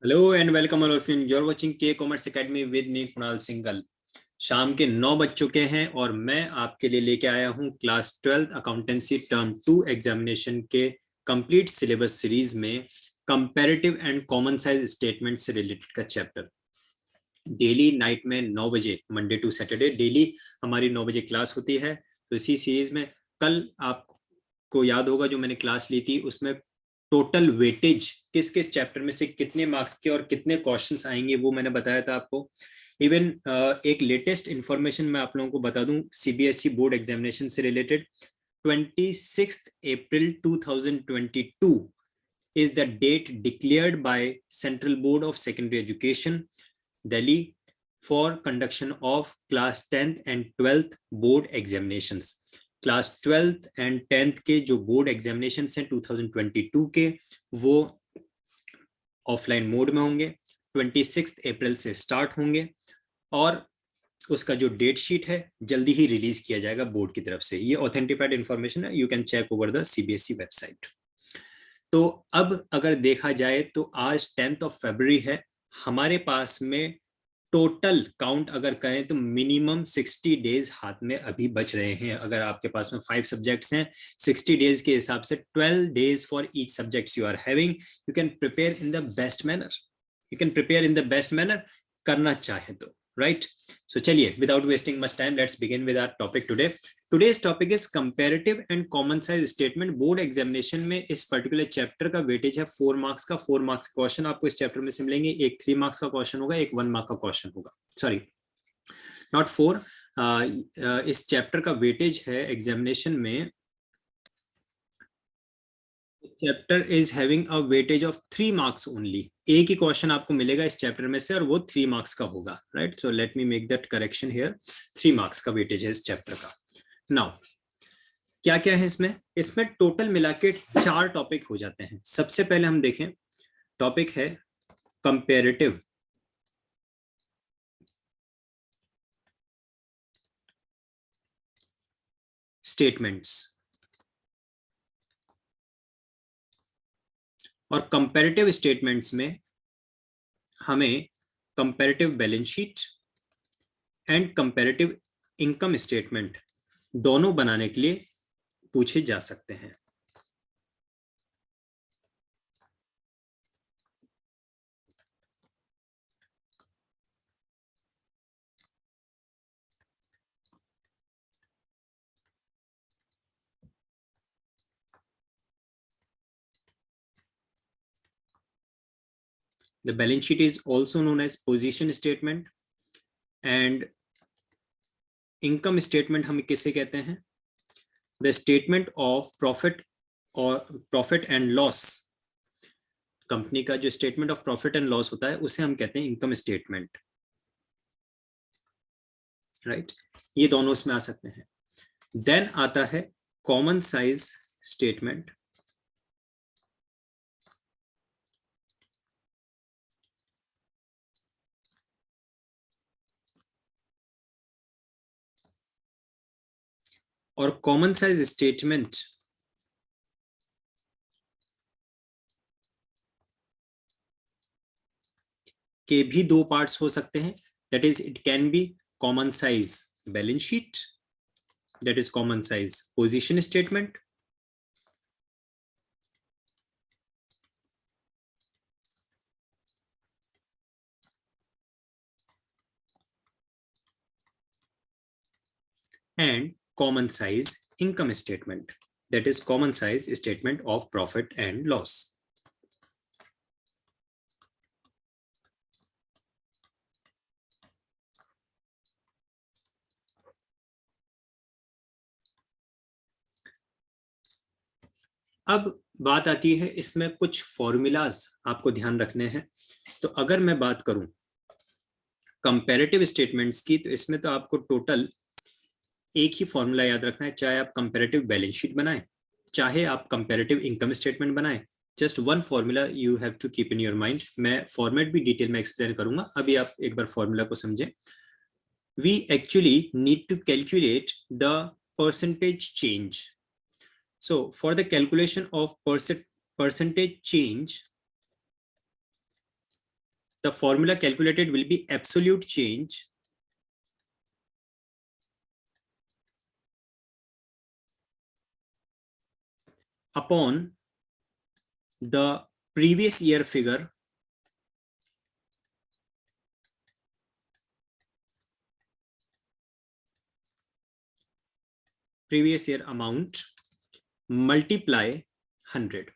Hello and welcome all of you. You are watching के Commerce Academy with me Kunal Singhal. शाम के 9 बज चुके हैं और मैं आपके लिए लेके आया हूं क्लास 12 अकाउंटेंसी टर्म 2 एग्जामिनेशन के कंप्लीट सिलेबस सीरीज में comparative and common size statement से रिलेटेड का चैप्टर। डेली नाइट में 9 बजे मंडे टू सैटरडे डेली हमारी 9 बजे क्लास होती है। तो इसी सीरीज में कल आपको याद होगा जो मैंने क्लास ली थी उसमें टोटल वेटेज किस किस चैप्टर में से कितने मार्क्स के और कितने क्वेश्चंस आएंगे वो मैंने बताया था आपको। इवन एक लेटेस्ट इंफॉर्मेशन मैं आप लोगों को बता दूं सीबीएसई बोर्ड एग्जामिनेशन से related 26 April 2022 is the date declared by Central Board of Secondary Education Delhi for conduction of class 10th and 12th board examinations. Class 12th and 10th के जो board examination हैं 2022 के वो offline mode में होंगे। 26 अप्रैल से start होंगे और उसका जो डेट शीट है जल्दी ही रिलीज किया जाएगा बोर्ड की तरफ से। ये ऑथेंटिफाइड इंफॉर्मेशन है, you can check over the CBSE website. तो अब अगर देखा जाए तो आज 10th ऑफ फरवरी है, हमारे पास में टोटल काउंट अगर करें तो मिनिमम 60 डेज हाथ में अभी बच रहे हैं। अगर आपके पास में 5 सब्जेक्ट्स हैं 60 डेज के हिसाब से 12 days for each subjects you are having. You can prepare in the best manner, you can prepare in the best manner करना चाहे तो, राइट। सो चलिए without wasting much time let's begin with our topic today. Today's topic is comparative and common size statement. Board examination में इस particular chapter का weightage है 4 marks का। 4 marks question आपको इस चैप्टर में से मिलेंगे। एक 3 मार्क्स का क्वेश्चन होगा, एक 1 मार्क का क्वेश्चन होगा। Sorry not 4। इस चैप्टर का वेटेज है एग्जामिनेशन में, chapter is having a weightage of 3 marks only. एक ही क्वेश्चन आपको मिलेगा इस चैप्टर में से और वो 3 मार्क्स का होगा, right. So let me make that correction here. 3 marks का वेटेज है इस चैप्टर का। नाउ क्या क्या है इसमें, इसमें टोटल मिला के 4 टॉपिक हो जाते हैं। सबसे पहले हम देखें, टॉपिक है कंपैरेटिव स्टेटमेंट्स। और कंपैरेटिव स्टेटमेंट्स में हमें comparative balance sheet and comparative income statement दोनों बनाने के लिए पूछे जा सकते हैं। The balance sheet is also known as position statement and income statement हम किसे कहते हैं? The statement of profit और profit and loss, कंपनी का जो statement of profit and loss होता है उसे हम कहते हैं इनकम स्टेटमेंट, राइट। ये दोनों इसमें आ सकते हैं। देन आता है कॉमन साइज स्टेटमेंट। और कॉमन साइज स्टेटमेंट के भी 2 पार्ट्स हो सकते हैं। That is it can be common size balance sheet, that is common size position statement, and common size income statement, that is common size statement of profit and loss. अब बात आती है इसमें कुछ फॉर्मूलाज आपको ध्यान रखने हैं। तो अगर मैं बात करूं कंपैरेटिव स्टेटमेंट्स की, तो इसमें तो आपको टोटल एक ही फॉर्मूला याद रखना है, चाहे आप कंपैरेटिव बैलेंस शीट बनाएं चाहे आप कंपैरेटिव इनकम स्टेटमेंट बनाएं। Just one formula you have to keep in your mind. मैं फॉर्मेट भी डिटेल में एक्सप्लेन करूंगा, अभी आप एक बार फॉर्मूला को समझें। We actually need to calculate the percentage change. So for the calculation of percentage change, the formula calculated will be absolute change upon the previous year figure amount multiply 100.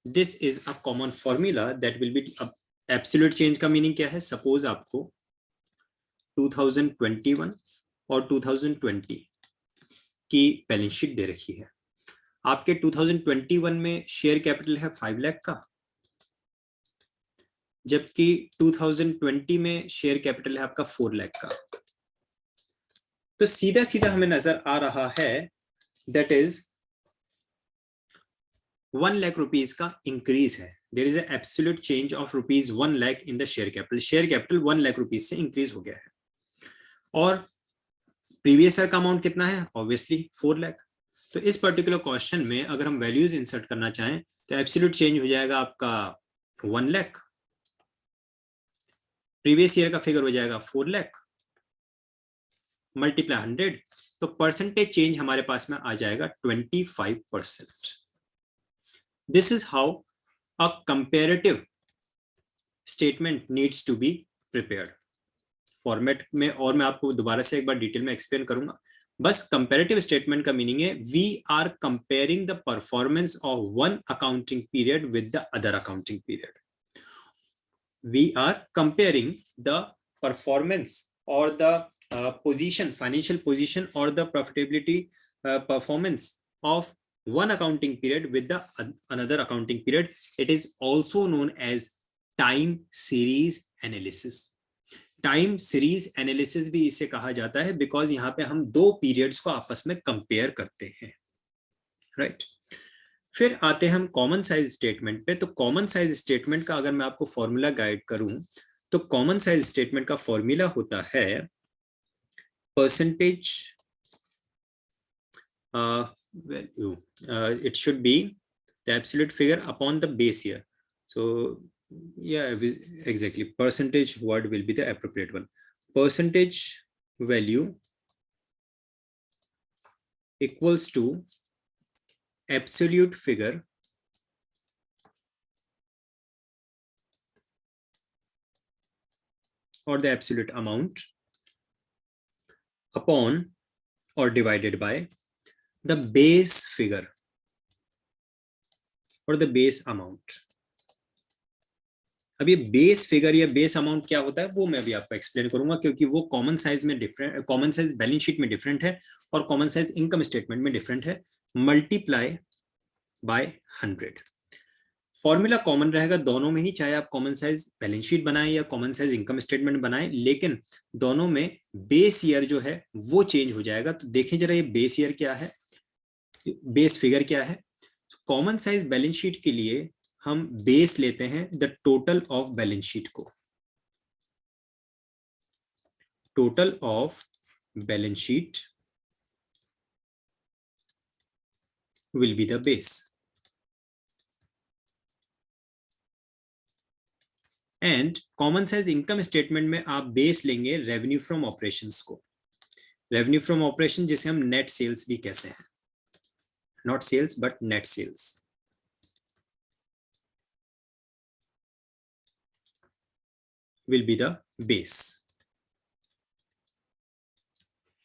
This is a common formula that will be absolute change का meaning क्या है? Suppose आपको 2021 और 2020 की balance sheet दे रखी है। आपके 2021 में शेयर कैपिटल है 5 लाख का, जबकि 2020 में शेयर कैपिटल है आपका 4 लाख का। तो सीधा सीधा हमें नजर आ रहा है दैट इज 1 लाख रुपीस का इंक्रीज है। There is absolute change of rupees 1 lakh in the share capital. Share capital 1 lakh rupees से इंक्रीज हो गया है और प्रीवियस ईयर का अमाउंट कितना है? ऑब्वियसली 4 लाख। तो इस पर्टिकुलर क्वेश्चन में अगर हम वैल्यूज इंसर्ट करना चाहें तो एब्सोल्यूट चेंज हो जाएगा आपका 1 लाख, प्रीवियस ईयर का फिगर हो जाएगा 4 लाख मल्टीप्लाई 100, तो परसेंटेज चेंज हमारे पास में आ जाएगा 25%। This is how a comparative statement needs to be prepared. Format में और मैं आपको दोबारा से एक बार डिटेल में एक्सप्लेन करूंगा। बस कंपैरेटिव स्टेटमेंट का मीनिंग है we are comparing the performance of one accounting period with the other accounting period. We are comparing the performance और the position, financial position or the profitability performance of one accounting period with the another accounting period. It is also known as time series analysis. Time series analysis भी इसे कहा जाता है because यहाँ पे हम दो periods को आपस में compare करते हैं, right? फिर आते हैं हम कॉमन साइज स्टेटमेंट पे। तो कॉमन साइज स्टेटमेंट का अगर मैं आपको फॉर्मूला गाइड करूं तो कॉमन साइज स्टेटमेंट का फॉर्मूला होता है percentage value, it should be the absolute figure upon the base year. So yeah, exactly, percentage word will be the appropriate one. Percentage value equals to absolute figure or the absolute amount upon or divided by the base figure or the base amount. अब ये base figure या base amount क्या होता है वो मैं अभी आपको एक्सप्लेन करूंगा, क्योंकि वो कॉमन साइज में different, common size balance sheet में डिफरेंट है और कॉमन साइज इनकम स्टेटमेंट में डिफरेंट है। Multiply by 100। फॉर्मूला कॉमन रहेगा दोनों में ही, चाहे आप कॉमन साइज बैलेंस शीट बनाएं या कॉमन साइज इनकम स्टेटमेंट बनाएं, लेकिन दोनों में बेस ईयर जो है वो चेंज हो जाएगा। तो देखें जरा ये बेस ईयर क्या है, बेस फिगर क्या है। कॉमन साइज बैलेंस शीट के लिए हम बेस लेते हैं the total of balance sheet को। Total of balance sheet will be the base and common size income statement में आप बेस लेंगे रेवेन्यू फ्रॉम ऑपरेशंस को। रेवेन्यू फ्रॉम ऑपरेशन जिसे हम नेट सेल्स भी कहते हैं, not sales but net sales. Will be the base,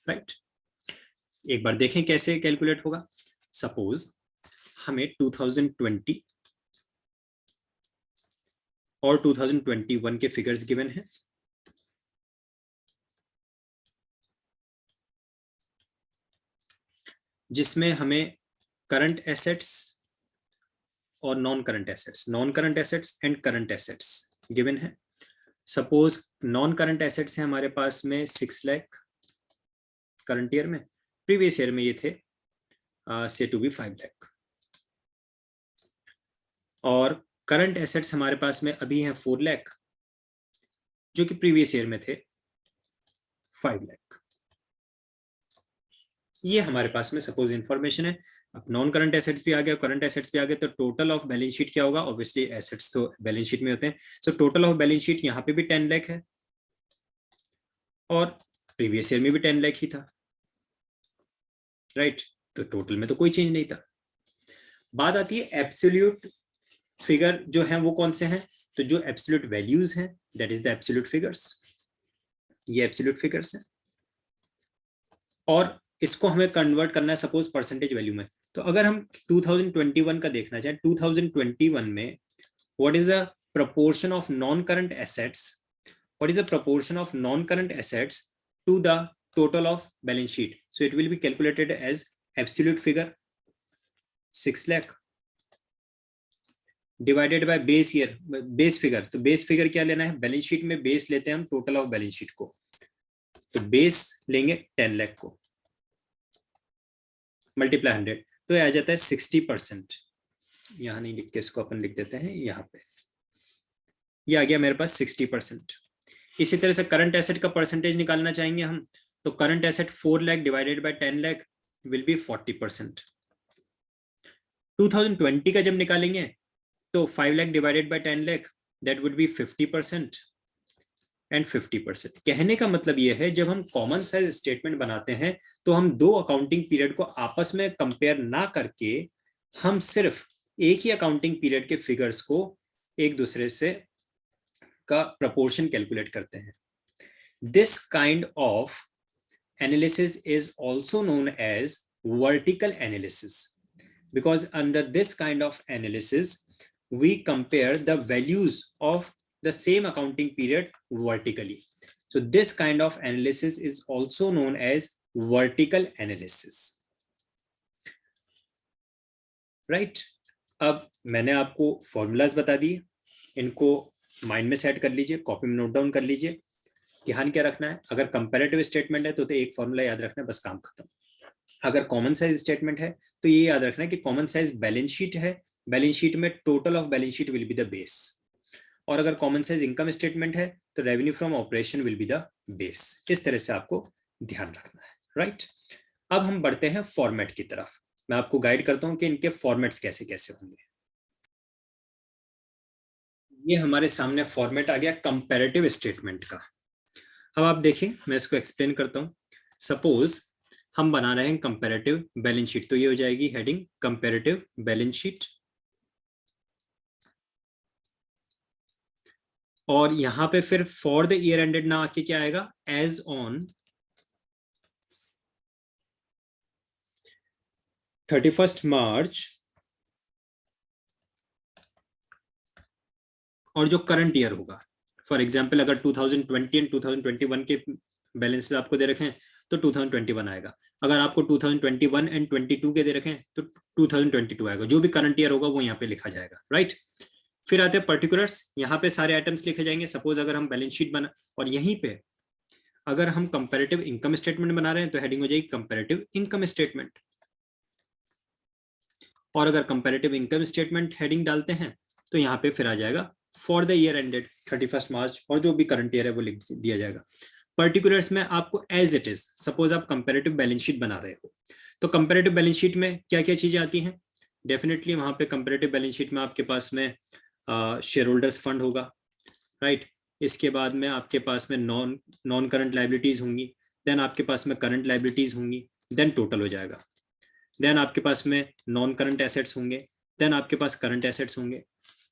right. एक बार देखें कैसे कैलकुलेट होगा। सपोज हमें 2020 और 2021 के फिगर्स गिवन हैं। जिसमें हमें करंट एसेट्स और non current assets and current assets given है। सपोज नॉन करंट एसेट्स हैं हमारे पास में 6 लाख करंट ईयर में, प्रीवियस ईयर में ये थे से टू बी 5 लाख, और करंट एसेट्स हमारे पास में अभी हैं 4 लाख जो कि प्रीवियस ईयर में थे 5 लाख। ये हमारे पास में सपोज इंफॉर्मेशन है। अब नॉन करंट एसेट्स भी आ गया, करंट एसेट्स भी आ गए, तो टोटल ऑफ बैलेंस शीट क्या होगा? ऑब्वियसली एसेट्स तो बैलेंस शीट में होते हैं, so total of balance sheet यहाँ पे भी 10 लाख है और प्रीवियस ईयर में भी 10 लाख ही था, राइट? तो टोटल में तो कोई चेंज नहीं था। बात आती है एब्सोल्यूट फिगर जो है वो कौन से हैं? तो जो एब्सोल्यूट वैल्यूज हैं that is the absolute figures, ये एब्सोल्यूट फिगर्स हैं और इसको हमें कन्वर्ट करना है सपोज परसेंटेज वैल्यू में। तो अगर हम 2021 का देखना चाहें, 2021 में what is the proportion of non-current assets, what is the proportion of non-current assets to the total of balance sheet? So it will be calculated as absolute figure 6 lakh divided by base year, base figure। तो base figure क्या लेना है? Balance sheet में base लेते हैं हम total of balance sheet को, तो बेस लेंगे 10 लाख को मल्टीप्लाई 100, तो ये आ जाता है 60%। यहां नहीं लिख के इसको अपन लिख देते हैं यहाँ पे, ये आ गया मेरे पास 60%। इसी तरह से करंट एसेट का परसेंटेज निकालना चाहेंगे हम, तो current asset 4 lakh divided bye 10 lakh will be 40%। 2020 का जब निकालेंगे तो 5 lakh divided bye 10 lakh that would be 50% and 50%। कहने का मतलब यह है जब हम कॉमन साइज स्टेटमेंट बनाते हैं तो हम दो अकाउंटिंग पीरियड को आपस में कंपेयर ना करके हम सिर्फ एक ही अकाउंटिंग पीरियड के फिगर्स को एक दूसरे से का प्रपोर्शन कैलकुलेट करते हैं। This kind of analysis is also known as vertical analysis, because under this kind of analysis we compare the values of the same accounting period vertically. So this kind of analysis is also known as vertical analysis, right? अब मैंने आपको formulas बता दिए, इनको mind में set कर लीजिए, copy में नोट डाउन कर लीजिए। ध्यान क्या रखना है? अगर कंपैरेटिव स्टेटमेंट है तो एक फॉर्मूला याद रखना है, बस काम खत्म। अगर कॉमन साइज स्टेटमेंट है तो ये याद रखना है कि कॉमन साइज बैलेंस शीट है, बैलेंस शीट में total of balance sheet will be the base, और अगर कॉमन साइज इनकम स्टेटमेंट है तो revenue from operation will be the base. इस तरह से आपको ध्यान रखना है, राइट? अब हम बढ़ते हैं फॉर्मेट की तरफ। मैं आपको गाइड करता हूं कि इनके फॉर्मेट्स कैसे कैसे होंगे। ये हमारे सामने फॉर्मेट आ गया कंपैरेटिव स्टेटमेंट का। अब आप देखिए, मैं इसको एक्सप्लेन करता हूं। सपोज हम बना रहे हैं कंपैरेटिव बैलेंस शीट, तो ये हो जाएगी हेडिंग कंपैरेटिव बैलेंस शीट, और यहां पे फिर फॉर द ईयर एंडेड ना आके क्या आएगा? एज ऑन 31 मार्च, और जो करंट ईयर होगा, फॉर एग्जांपल अगर 2020 एंड 2021 के बैलेंसेस आपको दे रखे हैं तो 2021 आएगा। अगर आपको 2021 एंड 22 के दे रखे हैं तो 2022 आएगा। जो भी करंट ईयर होगा वो यहाँ पे लिखा जाएगा, राइट? फिर आते हैं पर्टिकुलर्स, यहाँ पे सारे आइटम्स लिखे जाएंगे। सपोज अगर हम बैलेंस शीट बना और यहीं पे अगर हम कंपैरेटिव इनकम स्टेटमेंट बना रहे हैं तो हेडिंग हो जाएगी कंपैरेटिव इनकम स्टेटमेंट, और अगर कंपैरेटिव इनकम स्टेटमेंट हेडिंग डालते हैं तो यहाँ पे फिर आ जाएगा फॉर द ईयर एंडेड 31 मार्च, और जो भी करंट ईयर है वो लिख दिया जाएगा। पर्टिकुलर्स में आपको एज इट इज, सपोज आप कंपैरेटिव बैलेंस शीट बना रहे हो तो कंपैरेटिव बैलेंस शीट में क्या क्या चीजें आती हैं? डेफिनेटली वहां पे कंपैरेटिव बैलेंस शीट में आपके पास में शेयर होल्डर्स फंड होगा, राइट? इसके बाद में आपके पास में नॉन करंट लाइबिलिटीज होंगी, देन आपके पास में करंट लाइबिलिटीज होंगी, देन टोटल हो जाएगा, देन आपके पास में नॉन करंट एसेट्स होंगे, देन आपके पास करंट एसेट्स होंगे।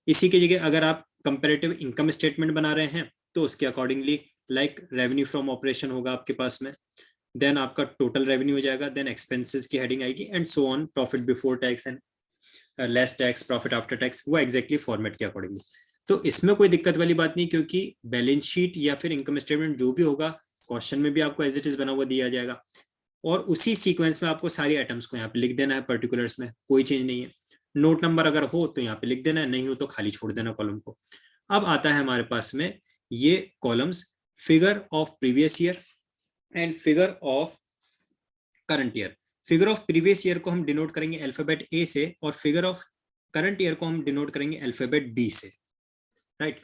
इसी की जगह अगर आप कंपैरेटिव इनकम स्टेटमेंट बना रहे हैं तो उसके accordingly like revenue from operation होगा आपके पास में, देन आपका टोटल रेवेन्यू हो जाएगा, देन एक्सपेंसेस की हेडिंग आएगी and so on, profit before tax and less tax, profit after tax, वो एग्जैक्टली फॉर्मेट के अकॉर्डिंगली। तो इसमें कोई दिक्कत वाली बात नहीं, क्योंकि बैलेंस शीट या फिर इनकम स्टेटमेंट जो भी होगा क्वेश्चन में भी आपको एज इट इज बना हुआ दिया जाएगा, और उसी सीक्वेंस में आपको सारी आइटम्स को यहाँ पे लिख देना है। पर्टिकुलर्स में कोई चेंज नहीं है। नोट नंबर अगर हो तो यहाँ पे लिख देना है, नहीं हो तो खाली छोड़ देना कॉलम को। अब आता है हमारे पास में ये columns, figure of previous year and figure of current year. Figure of previous year को हम डिनोट करेंगे अल्फाबेट ए से, और फिगर ऑफ करंट ईयर को हम डिनोट करेंगे अल्फाबेट बी से, राइट?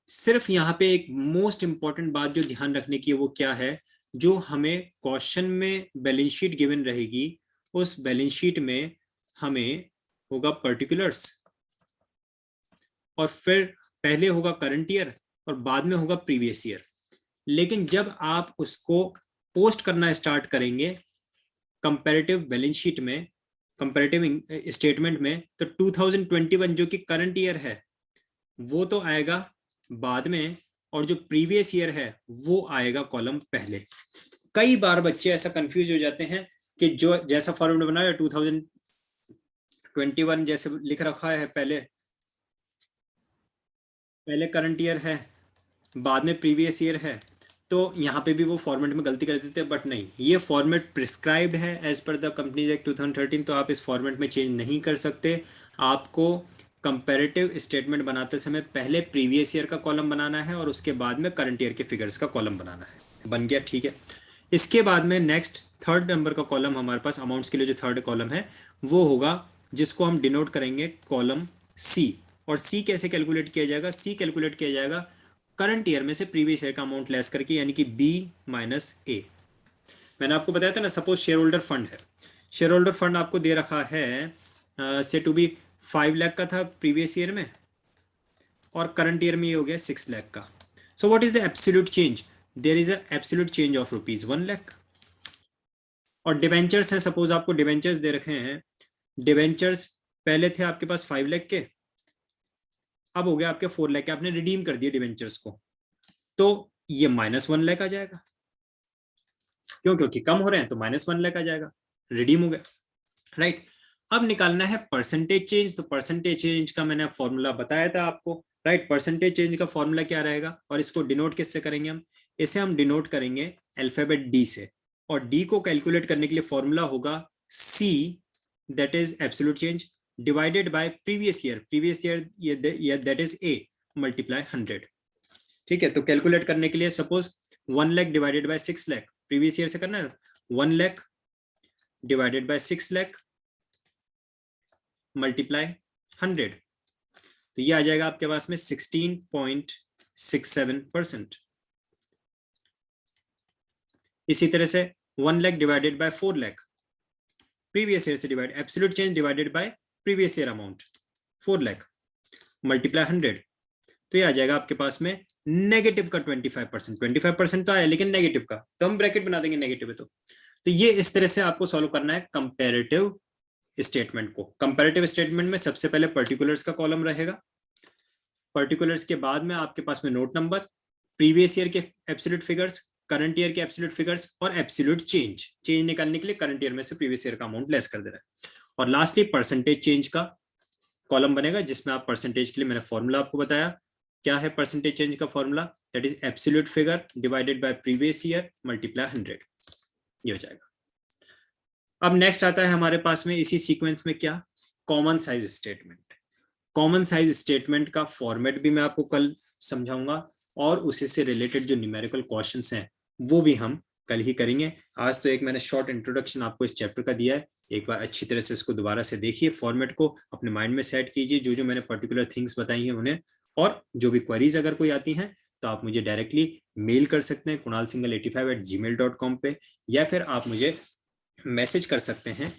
सिर्फ यहाँ पे एक मोस्ट इंपॉर्टेंट बात जो ध्यान रखने की है वो क्या है? जो हमें क्वेश्चन में बैलेंस शीट गिवन रहेगी, उस बैलेंस शीट में हमें होगा पर्टिकुलर्स और फिर पहले होगा करंट ईयर और बाद में होगा प्रीवियस ईयर। लेकिन जब आप उसको पोस्ट करना स्टार्ट करेंगे कंपैरेटिव बैलेंस शीट में, कंपैरेटिव स्टेटमेंट में, तो 2021 जो कि करंट ईयर है वो तो आएगा बाद में, और जो प्रीवियस ईयर है वो आएगा कॉलम पहले। कई बार बच्चे ऐसा कंफ्यूज हो जाते हैं कि जो जैसा फॉर्मूला बना है 2021 जैसे लिख रखा है, पहले करंट ईयर है बाद में प्रीवियस ईयर है, तो यहाँ पे भी वो फॉर्मेट में गलती कर देते हैं। बट नहीं, ये फॉर्मेट प्रिस्क्राइब्ड है as per the companies act 2013, तो आप इस फॉर्मेट में चेंज नहीं कर सकते। आपको कंपैरेटिव स्टेटमेंट बनाते समय पहले प्रीवियस ईयर का कॉलम बनाना है और उसके बाद में करंट ईयर के फिगर्स का कॉलम बनाना है। बन गया, ठीक है। इसके बाद में नेक्स्ट थर्ड नंबर का कॉलम हमारे पास अमाउंट्स के लिए जो थर्ड कॉलम है वो होगा, जिसको हम डिनोट करेंगे कॉलम सी। और सी कैसे कैलकुलेट किया जाएगा? सी कैलकुलेट किया जाएगा करंट ईयर में से प्रीवियस ईयर का अमाउंट लेस करके, यानी कि बी माइनस ए। मैंने आपको बताया था ना, सपोज शेयर होल्डर फंड है, शेयर होल्डर फंड आपको दे रखा है से टू बी 5 लाख का था प्रीवियस ईयर में, और करंट ईयर में ये हो गया 6 लाख का। So what is the absolute change? There is a absolute change of ₹1 lakh. और डिवेंचर्स हैं, सपोज आपको डिवेंचर्स दे रखे हैं, डिवेंचर्स पहले थे आपके पास 5 लाख के, अब हो गया आपके 4 लाख के, आपने रिडीम कर दिए डिवेंचर्स को, तो ये -1 लाख आ जाएगा। क्यों? क्योंकि कम हो रहे हैं तो -1 लाख आ जाएगा, रिडीम हो गया, राइट। अब निकालना है परसेंटेज चेंज। तो परसेंटेज चेंज का मैंने फॉर्मूला बताया था आपको, राइट। परसेंटेज चेंज का फॉर्मूला क्या रहेगा और इसको डिनोट किससे करेंगे हम? इसे हम डिनोट करेंगे अल्फाबेट डी से, और डी को कैलकुलेट करने के लिए फॉर्मूला होगा C, that is absolute change, divided by previous year that is A, multiply 100। ठीक है, तो कैलकुलेट करने के लिए suppose 1 lakh divided by 6 lakh, previous year से करना है, 1 lakh divided by 6 lakh multiply 100, तो ये आ जाएगा आपके पास में 16.67%। इसी तरह से 1 lakh divided by 4 lakh, previous year से divide, absolute change divided by previous year amount 4 lakh multiply 100, तो ये आ जाएगा आपके पास में नेगेटिव का 25%। 25% तो आया, लेकिन नेगेटिव का, तो हम ब्रैकेट बना देंगे नेगेटिव है तो ये इस तरह से आपको सॉल्व करना है कंपैरेटिव स्टेटमेंट को। कंपैरेटिव स्टेटमेंट में सबसे पहले पर्टिकुलर्स का कॉलम रहेगा, पर्टिकुलर्स के बाद में आपके पास में नोट नंबर, प्रीवियस ईयर के एब्सोल्यूट फिगर्स, करंट ईयर के एब्सोल्यूट फिगर्स, और एब्सोल्यूट चेंज निकालने के लिए करंट ईयर में से प्रीवियस ईयर का अमाउंट लेस कर दे रहा है। और लास्टली परसेंटेज चेंज का कॉलम बनेगा, जिसमें आप परसेंटेज के लिए मैंने फॉर्मूला आपको बताया, क्या है परसेंटेज चेंज का formula, that is absolute figure divided by previous year multiply 100, ये हो जाएगा। अब नेक्स्ट आता है हमारे पास में इसी सीक्वेंस में क्या, common size statement. Common size statement का फॉर्मेट भी मैं आपको कल समझाऊंगा, और उसी से रिलेटेड जो न्यूमेरिकल क्वेश्चंस हैं वो भी हम कल ही करेंगे। आज तो एक मैंने शॉर्ट इंट्रोडक्शन आपको इस चैप्टर का दिया है, एक बार अच्छी तरह से इसको दोबारा से देखिए, फॉर्मेट को अपने माइंड में सेट कीजिए, जो जो मैंने पर्टिकुलर थिंग्स बताई हैं उन्हें, और जो भी क्वेरीज अगर कोई आती हैं तो आप मुझे डायरेक्टली मेल कर सकते हैं kunalsinghal85@gmail.com पे, या फिर आप मुझे मैसेज कर सकते हैं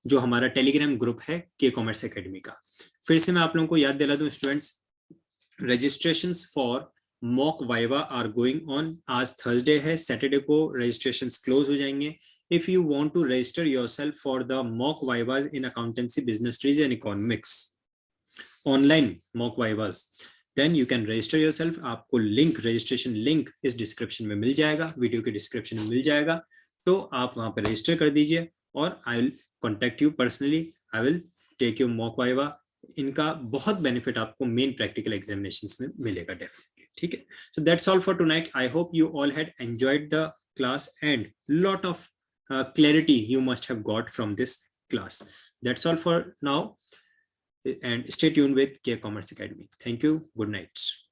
जो हमारा टेलीग्राम ग्रुप है के कॉमर्स एकेडमी का। फिर से मैं आप लोगों को याद दिला दूं students, registrations for mock viva are going on. आज थर्सडे है, सैटरडे को रजिस्ट्रेशंस क्लोज हो जाएंगे। If you want to register yourself for the mock vivas in accountancy, business studies and economics, online mock vivas, then you can register yourself। आपको link, registration link इस description में मिल जाएगा, video के description में मिल जाएगा, तो आप वहां पर रजिस्टर कर दीजिए, और I will contact you personally, I will take you mock viva. इनका बहुत बेनिफिट आपको मेन प्रैक्टिकल एग्जामिनेशंस में मिलेगा डेफिनेटली, ठीक है। So that's all for tonight. I hope you all had enjoyed the class and lot of clarity you must have got from this class. That's all for now, and stay tuned with K Commerce Academy. Thank you. Good night.